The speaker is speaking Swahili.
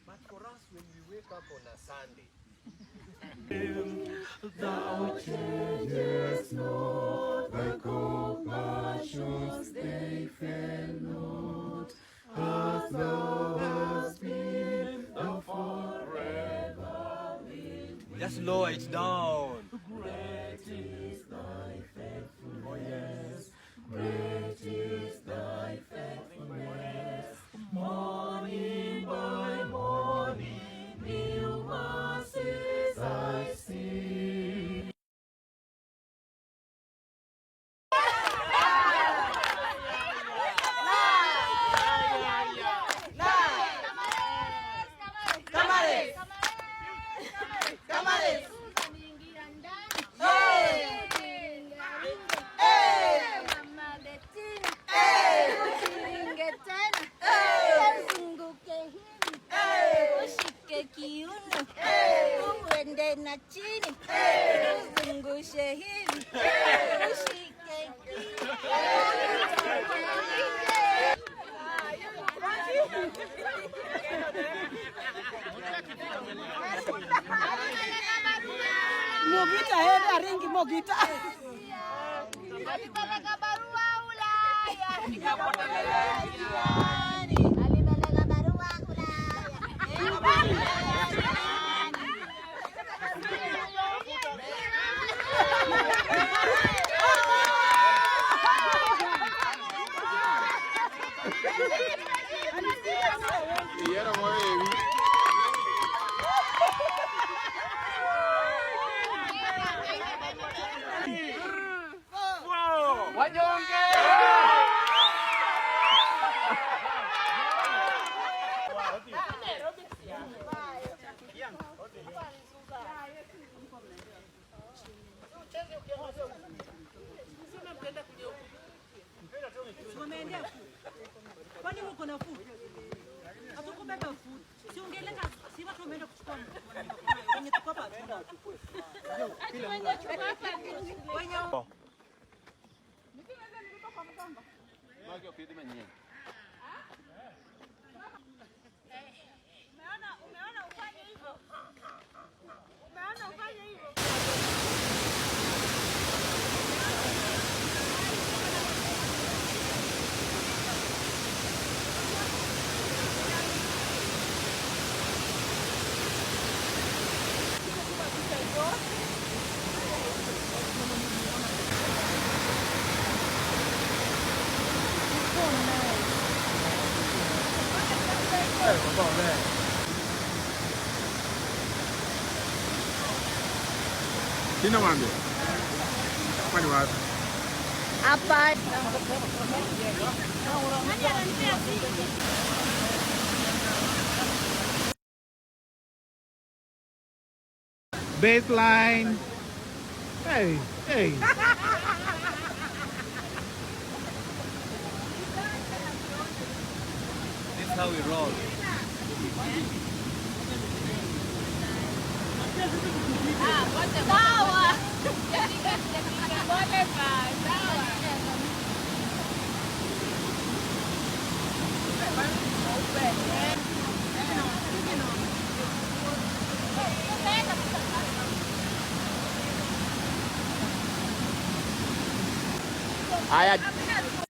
But for us, when we wake up on a Sunday, Thou changest not, thy compassions they fail not, as thou hast been, thou forever wilt. just lower it down. Great is thy faithfulness, great is thy faithfulness. Morning by morning, new mercies I see. Uende na chini uzungushe hivi ushike Mogita hela ringi Mogita. Alipeleka barua Ulaya. Alipeleka barua Ulaya. Kwani mko na food? Hatukubeba food. Si ungeleta si watu wameenda kuchukua kwenye tuko hapa tunachukua. Kila mmoja. Umeona ufanye hivyo? Umeona ufanye hivyo? Sino mwambie? Kwani wapi? Hapa. Baseline. Hey, hey. This is how we roll. Sawa. Haya.